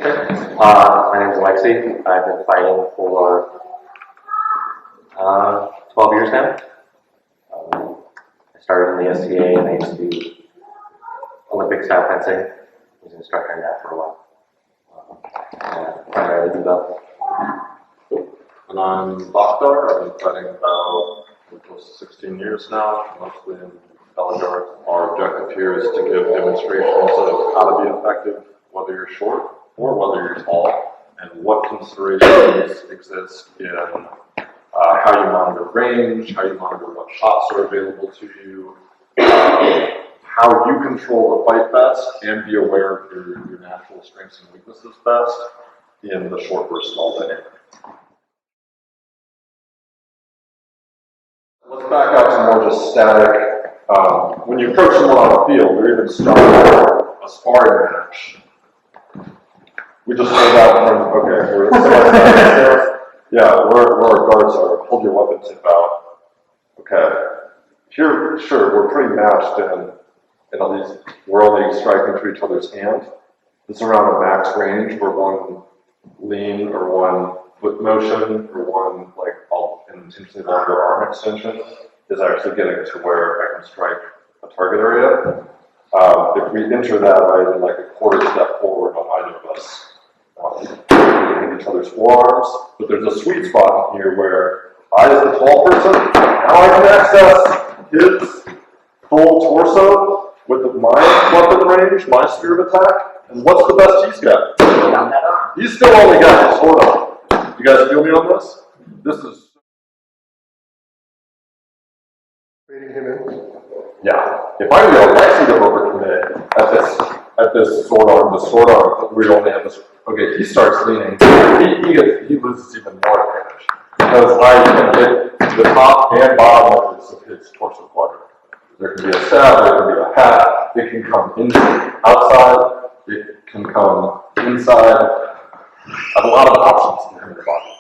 My name is Aleksi. I've been fighting for 12 years now. I started in the SCA and I used to do Olympic style fencing. I was an instructor in that for a while. Primarily do both. And I'm Bhakdar. I've been fighting about close to 16 years now, mostly in Belegarth. Our objective here is to give demonstrations of how to be effective, whether you're short or whether you're tall, and what considerations exist in how you monitor range, how you monitor what shots are available to you, how you control the fight best, and be aware of your natural strengths and weaknesses best in the short versus tall dynamic. Let's back out to more just static. When you approach someone on the field, or even start a sparring match, we just hold out in front of, where our guards are. Hold your weapon tip out. Okay. Here, sure, we're pretty matched in at least we're only striking to each other's hand. It's around a max range where one lean or one foot motion or one an intentionally longer arm extension is actually getting to where I can strike a target area. If we enter that by even like a quarter step forward on either of us, in each other's forearms, but there's a sweet spot in here where I, as the tall person, now I can access his full torso with my weapon range, my spear of attack, and what's the best he's got? He's still only got his sword on. You guys feel me on this? This is Trading him in? Yeah. If I were Aleksi to overcommit at this sword arm, we only have this. Okay, he starts leaning. He loses even more advantage because I can hit the top and bottom of his torso quadrant. There can be a stab, there can be a hat. It can come outside. It can come inside. I have a lot of options in the body.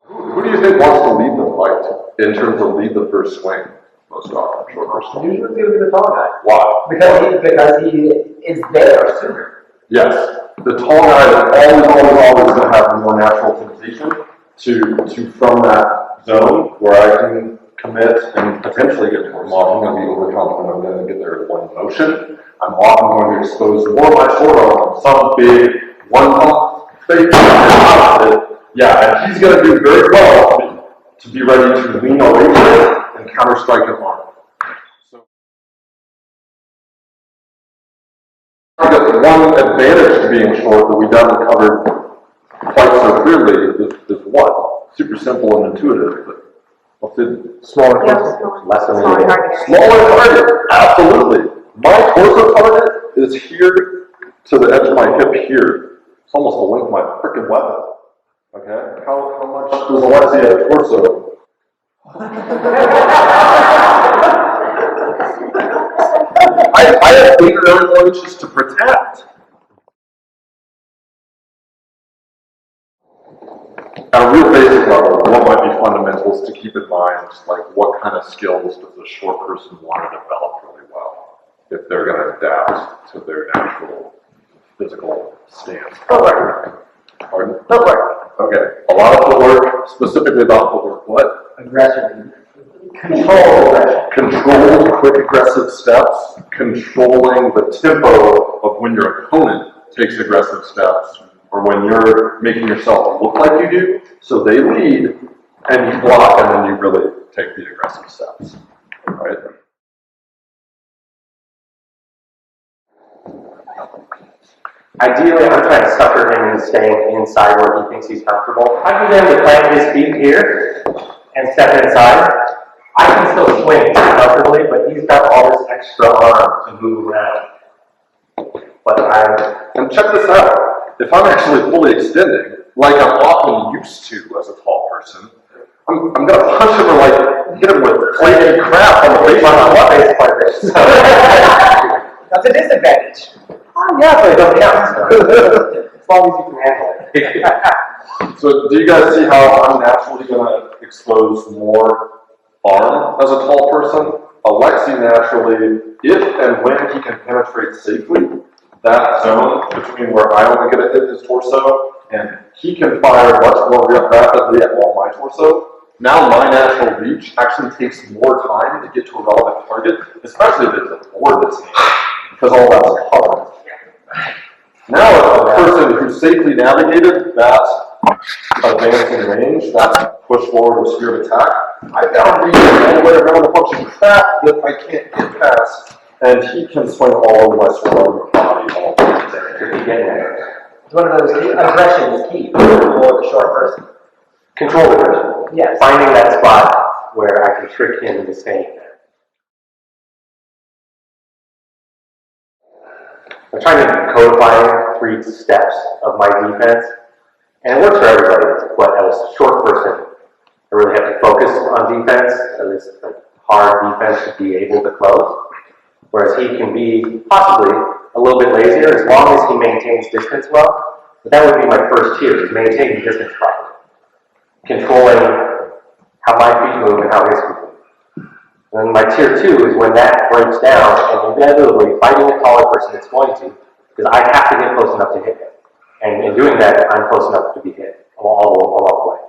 Who do you think wants to lead the fight in terms of lead the first swing? Most often, short person. Usually it's going to be the tall guy. Why? Because he is there sooner. Yes. The tall guy is always going to have more natural temptation to from that zone where I can commit and potentially get more. I'm often going to be overconfident I'm going to get there in one motion. I'm often going to expose more of my short arm on some big one pump fake opposite. Yeah, and he's going to do very well to be ready to lean away from it and counter-strike an arm. So, I guess one advantage to being short that we haven't covered quite so clearly is what? Super simple and intuitive, but what's it? Smaller Less than Smaller target. Smaller target, absolutely. My torso target is here to the edge of my hip here. It's almost the length of my freaking weapon. Okay, how much does Aleksi have a torso? I have 8 or 9 inches to protect. At a real basic level, what might be fundamentals to keep in mind, like what kind of skills does a short person want to develop really well if they're going to adapt to their natural physical stance? Footwork. Pardon? Footwork. Okay, a lot of footwork, specifically about footwork. What? Aggression. Controlled aggression. Controlled, quick, aggressive steps. Controlling the tempo of when your opponent takes aggressive steps, or when you're making yourself look like you do. So they lead, and you block, and then you really take the aggressive steps. Right? Ideally, I'm trying to sucker him into staying inside where he thinks he's comfortable. I can get him to plant his feet here and step inside. I can still swing comfortably, but he's got all this extra arm to move around. And check this out. If I'm actually fully extending, like I'm often used to as a tall person, I'm going to punch him or hit him with flaky crap on the face of my weapon. That's a disadvantage. Yeah, but it doesn't count. As long as you can handle it. So do you guys see how I'm naturally going to expose more arm as a tall person? Aleksi see naturally, if and when he can penetrate safely, that zone between where I only get to hit his torso, and he can fire much more rapidly at all my torso. Now my natural reach actually takes more time to get to a relevant target, especially if it's a board that's handed, because all that's covered. Now a person who safely navigated that advancing range, that push forward with spear of attack, I've got to reach all the way around a bunch of crap that I can't get past, and he can swing all over my surrounding body all day. It's one of those aggression is key for the short person. Control aggression. Yes. Finding that spot where I can trick him into staying there. I'm trying to codify 3 steps of my defense, and it works for everybody. But as a short person, I really have to focus on defense, at least hard defense to be able to close. Whereas he can be possibly a little bit lazier as long as he maintains distance well. But that would be my first tier, is maintaining distance properly. Controlling how my feet move and how his feet move. And then my tier 2 is when that breaks down, and inevitably fighting a taller person it's going to, because I have to get close enough to hit him. And in doing that, I'm close enough to be hit all the way.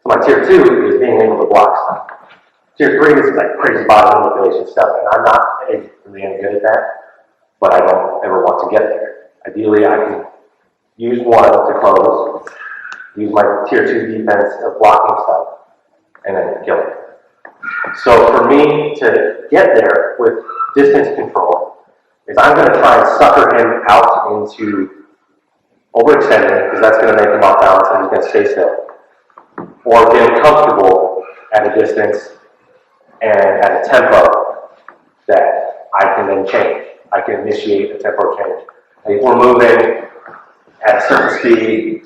So my tier 2 is being able to block stuff. Tier 3 is like crazy body manipulation stuff, and I'm not really any good at that, but I don't ever want to get there. Ideally, I can use 1 to close, use my tier 2 defense of blocking stuff, and then kill it. So for me to get there with distance control is I'm going to try and sucker him out into overextending, because that's going to make him off balance and he's going to stay still. Or get him comfortable at a distance and at a tempo that I can then change. I can initiate a tempo change. Like if we're moving at a certain speed,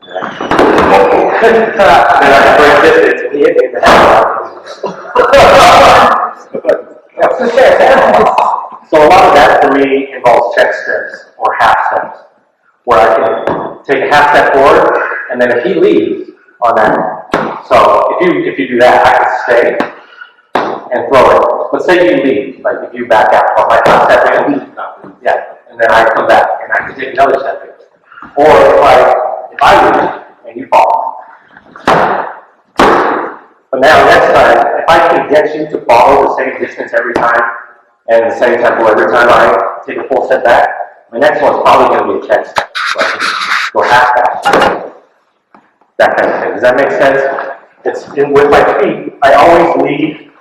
then I can break distance and hit in the So a lot of that for me involves check steps or half steps, where I can take a half step forward, and then if he leaves on that, so if you do that, I can stay and throw it. Let's say you leave, like if you back out, I might half step in, yeah, and then I come back and I can take another step in. Or if I leave and you fall. But now next time, if I can get you to follow the same distance every time and the same tempo every time I take a full step back, my next one's probably going to be a check step. Right? Go half back. That kind of thing. Does that make sense? With my feet, I always lead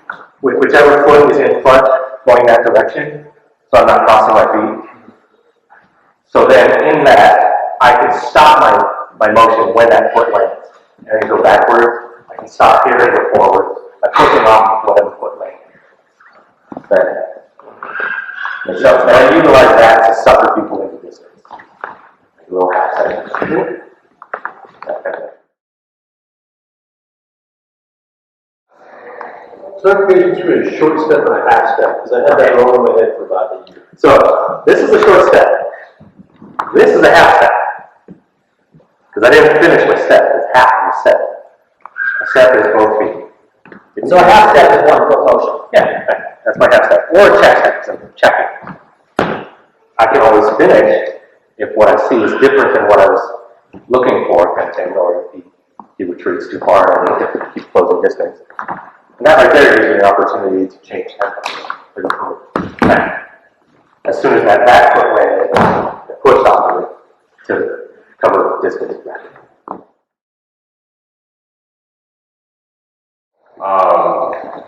with whichever foot is in front going that direction, so I'm not crossing my feet. So then in that, I can stop my motion when that foot lands, and then go backward. I can stop here and go forward by pushing off whatever foot lands. And I utilize that to sucker people into distance. Like a little half second. That kind of thing. Clarification between a short step and a half step, because I had that wrong in my head for about a year. So this is a short step. This is a half step. Because I didn't finish my step. It's half of a step. A step is both feet. So a half step is 1 foot motion. Yeah, that's my half step. Or a check step, so I'm checking. I can always finish if what I see is different than what I was looking for, kind of thing, or if he retreats too far and I need to keep closing distance. And that right there gives me an opportunity to change tempo. As soon as that back foot landed, I pushed off of it to cover distance back.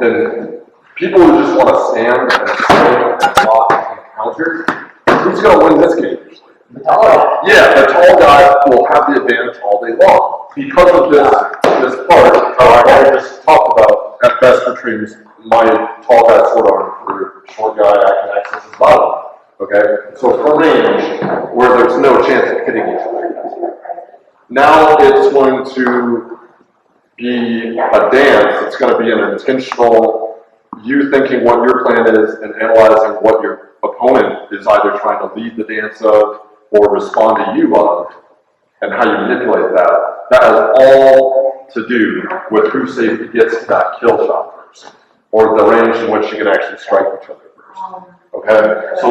Then people who just want to stand and swing and block and counter, who's going to win this game usually? Yeah, the tall guy will have the advantage all day long. Because of this part, I just talked about, at best portrays my tall guy short arm, for short guy I can access his bottom. Okay? So for range, where there's no chance of hitting each other. Now it's going to be a dance. It's going to be an intentional, you thinking what your plan is and analyzing what your opponent is either trying to lead the dance of or respond to you on, and how you manipulate that. That has all to do with who safely gets to that kill shot first. or the range in which you can actually strike each other first. Okay, so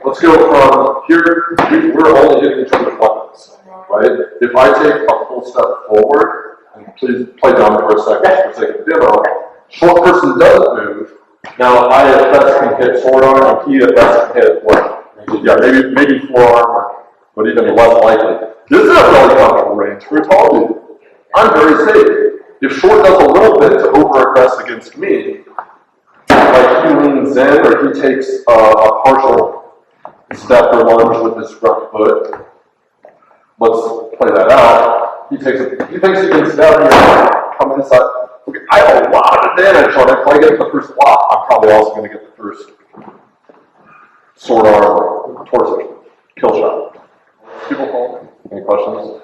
let's go from here. We're only hitting each other's weapons, right? If I take a full step forward, and please play dumb for a second for the sake of demo, short person doesn't move. Now I at best can hit sword arm, and he at best can hit what? Maybe forearm, but even less likely. This is a really comfortable range for a tall dude. I'm very safe. If short does a little bit to over-aggress against me, like he leans in or he takes a partial step or lunge with his front foot, let's play that out. He thinks he can stab me, come inside. Okay, I have a lot of advantage on it. If I get the first block, I'm probably also going to get the first sword arm torso kill shot. People call? Any questions?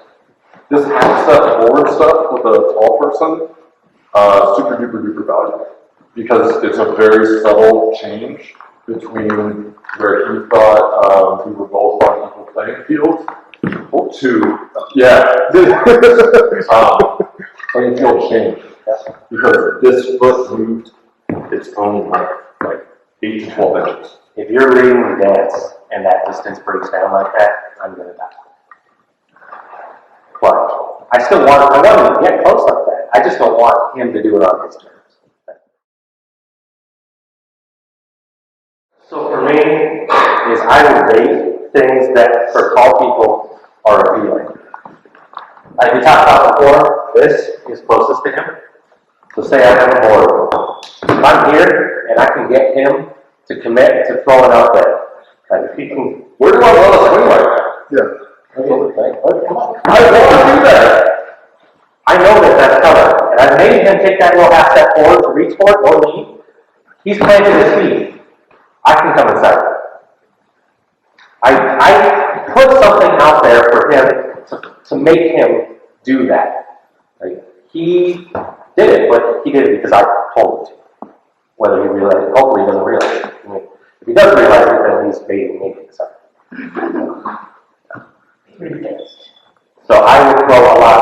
This half step forward stuff with a tall person, super duper duper valuable. Because it's a very subtle change between where he thought we were both on equal playing field to, playing field change. Because this foot moved its own length, like 8 to 12 inches. If you're reading the dance and that distance breaks down like that, I'm gonna die. But I want him to get close like that. I just don't want him to do it on his terms. So for me, is I would rate things that for tall people are appealing. Like we talked about before, this is closest to him. So say I have a board. If I'm here and I can get him to commit to throwing out there, like if he can. Where do I want to swing like that? Yeah. I want to do that. I know that that's coming, and I made him take that little half step forward to reach for it or lean. He's planted his feet. I can come inside. I put something out there for him to make him do that. Like, he did it, but he did it because I told him to. Whether he realized it, hopefully he doesn't realize it. I mean, if he does realize it, then he's baiting me. So I would throw a lot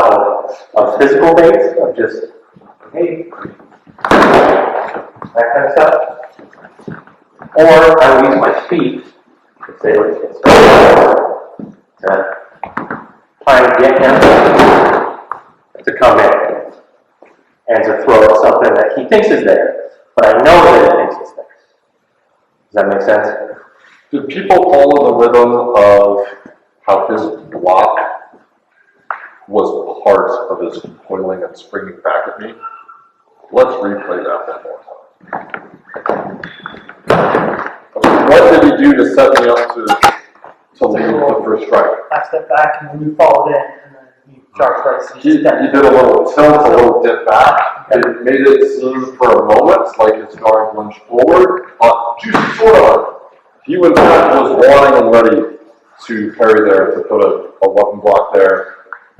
of physical baits, of just, hey, that kind of stuff. Or I would use my feet, if they were to try and get him to come in and to throw something that he thinks is there, but I know that he thinks it's there. Does that make sense? Did people follow the rhythm of how his block was part of his coiling and springing back at me? Let's replay that one more time. What did he do to set me up to lead the first strike? I stepped back and then you followed in and then you charged right. He did a little tilt, a little dip back, and it made it seem for a moment like his guard lunged forward. Juicy sword arm. He in fact was wanting and ready to parry there, to put a weapon block there.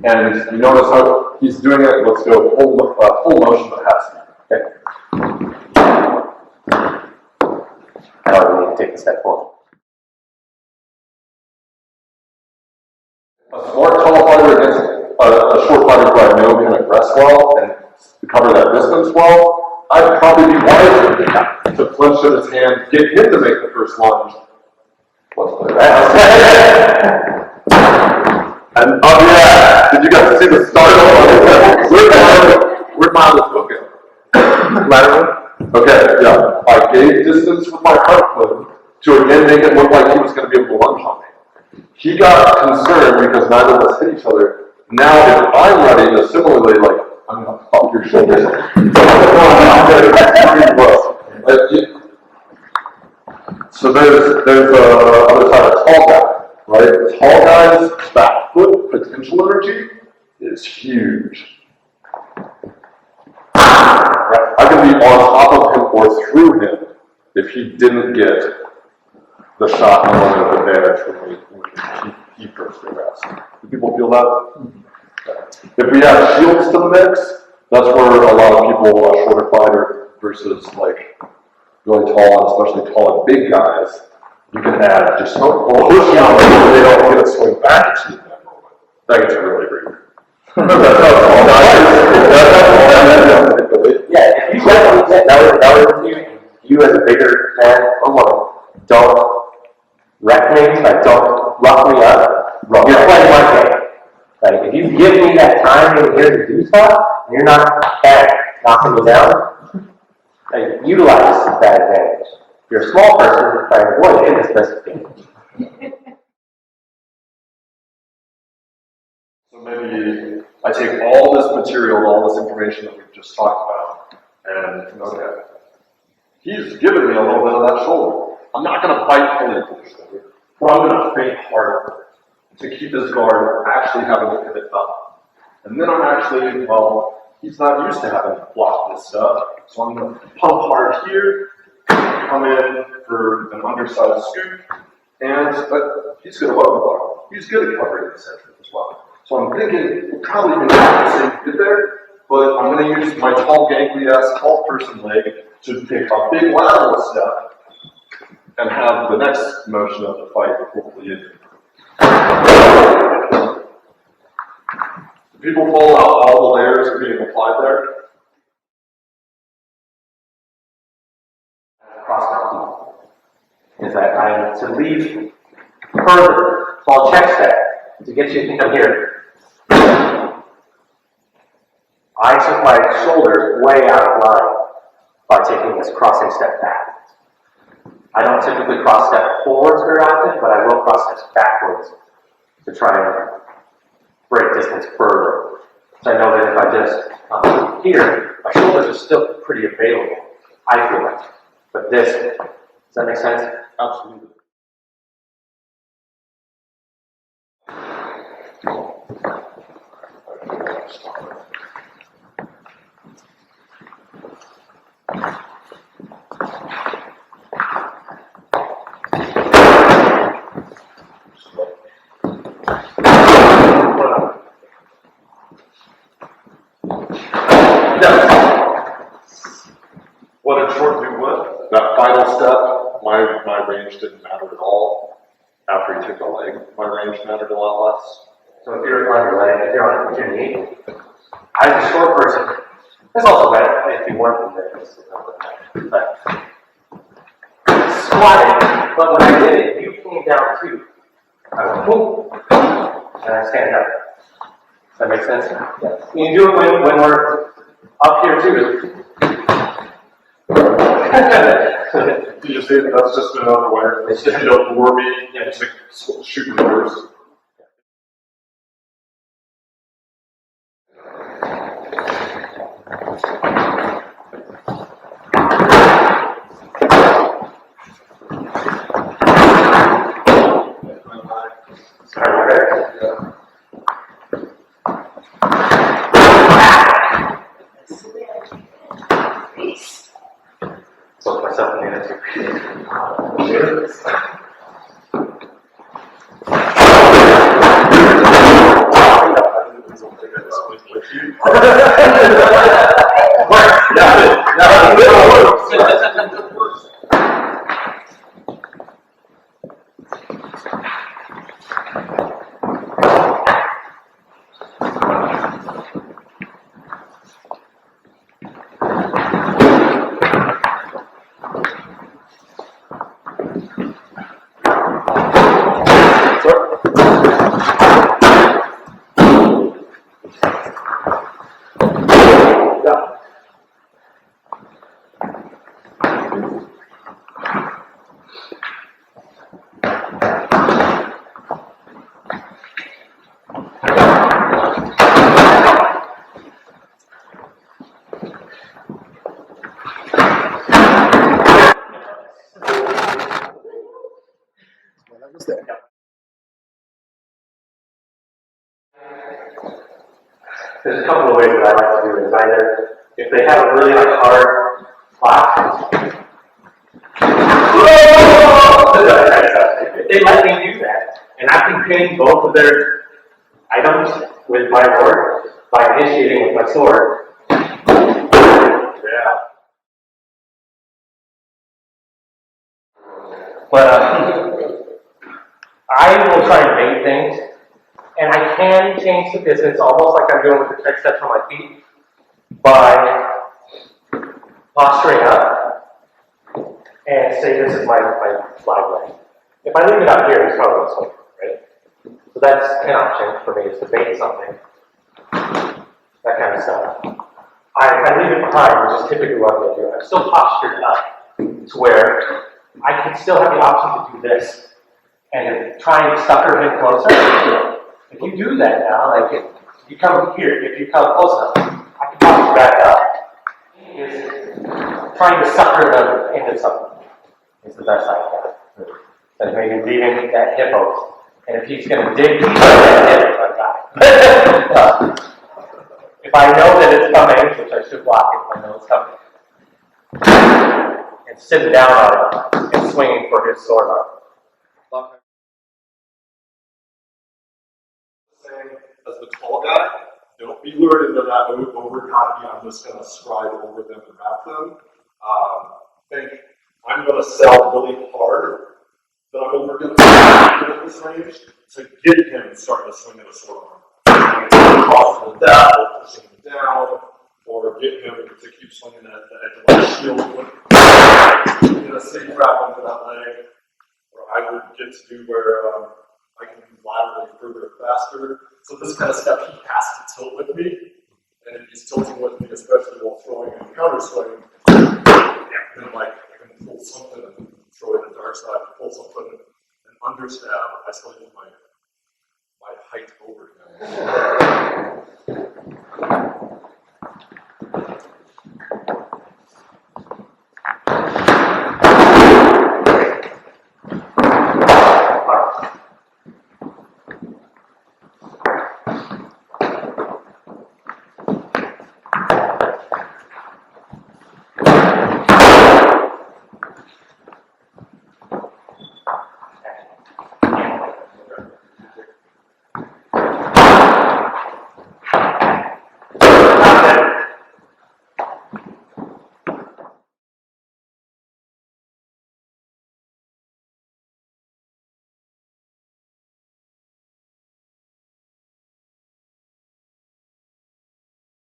And you notice how he's doing it. Let's go full motion but half speed. Okay. I don't really take a step forward. A smart tall fighter against a short fighter who I know can aggress well and cover that distance well, I'd probably be wiser to flinch at his hand, get him to make the first lunge. Let's play that. And did you guys see the start of where'd my other foot go? Lateral? Okay, yeah. I gave distance with my front foot to again make it look like he was going to be able to lunge on me. He got concerned because neither of us hit each other. Now, if I'm ready to similarly, like, I'm going to fuck your shoulders. So there's the other side of tall guy, right? Tall guy's back foot potential energy is huge. Right? I can be on top of him or through him if he didn't get the shot and moment of advantage when he first progressed. Do people feel that? If we add shields to the mix, that's where a lot of people, a shorter fighter versus like really tall, and especially tall and big guys, you can add just push on them so they don't get a swing back at you in that moment. That gets really great. Yeah, if you you as a bigger man or woman, don't wreck me, like don't rough me up. You're playing my game. Like if you give me that time in here to do stuff, and you're not knocking me down, like, utilize that advantage. If you're a small person, you're trying to avoid it, it's best thing. So maybe I take all this material, all this information that we've just talked about, and okay, he's given me a little bit of that shoulder. I'm not going to bite fully into the shoulder, but I'm going to feint harder to keep his guard actually having to pivot up. And then I'm actually, well, he's not used to having to block this stuff, so I'm going to pump hard here, come in for an underside scoop, and he's good at weapon block. He's good at covering the center as well. So I'm thinking we're probably going to get the same fit there, but I'm going to use my tall, gangly-ass, tall person leg to take a big lateral step and have the next motion of the fight hopefully in. Do people follow how all the layers are being applied there? Cross my feet. Is that I am to leave further. So I'll check that to get you to come here. I took my shoulders way out of line by taking this crossing step back. I don't typically cross step forwards very often, but I will cross steps backwards to try and break distance further. So I know that if I just here, my shoulders are still pretty available, I feel like. But this, does that make sense? Absolutely. What did Short do what? That final step, my range didn't matter at all. After he took the leg, my range mattered a lot less. So if you're on your leg, if you're on your knee, as a short person, that's also bad if you weren't in there. But squatting, but when I did it, you came down too. I went boom, and I stand up. Does that make sense? Yes. You can do it when we're up here too. Do you see that's just another way? It's just you don't bore me into shooting doors. So myself in the answer. There's a couple of ways that I like to do it. Is either if they have a really hard class, they let me do that, and I can pin both of their items with my sword by initiating with my sword. Yeah. But I will try and bait things. And I can change the distance, almost like I'm doing with the check steps on my feet, by posturing up, and say this is my flag leg. If I leave it up here, he's probably going to swing, right? So that's an option for me, is to bait something, that kind of stuff. I leave it behind, which is typically what I'm going to do. I'm still postured up to where I can still have the option to do this and try and sucker him closer. If you do that now, like if you come here, if you come close enough, I can posture back up. Is trying to sucker them into something is the best I can. And maybe leaving that hip open. And if he's going to dig deep into that hip, I got it. If I know that it's coming, which I should block it if I know it's coming, and sit down on it and swinging for his sword arm. As the tall guy, don't be lured into that over copy. I'm just going to scribe over them and wrap them. Think I'm going to sell really hard that I'm over going to at this range to get him starting to swing at a sword arm. Cross the death, or pushing him down, or get him to keep swinging at the edge of my shield. In a safe wrap onto that leg, or I would get to do where I can move laterally further faster. So this kind of step, he has to tilt with me, and if he's tilting with me, especially while throwing and counter swing, then like I can pull something and throw it to the dark side, pull something and understab. I still use my height over him.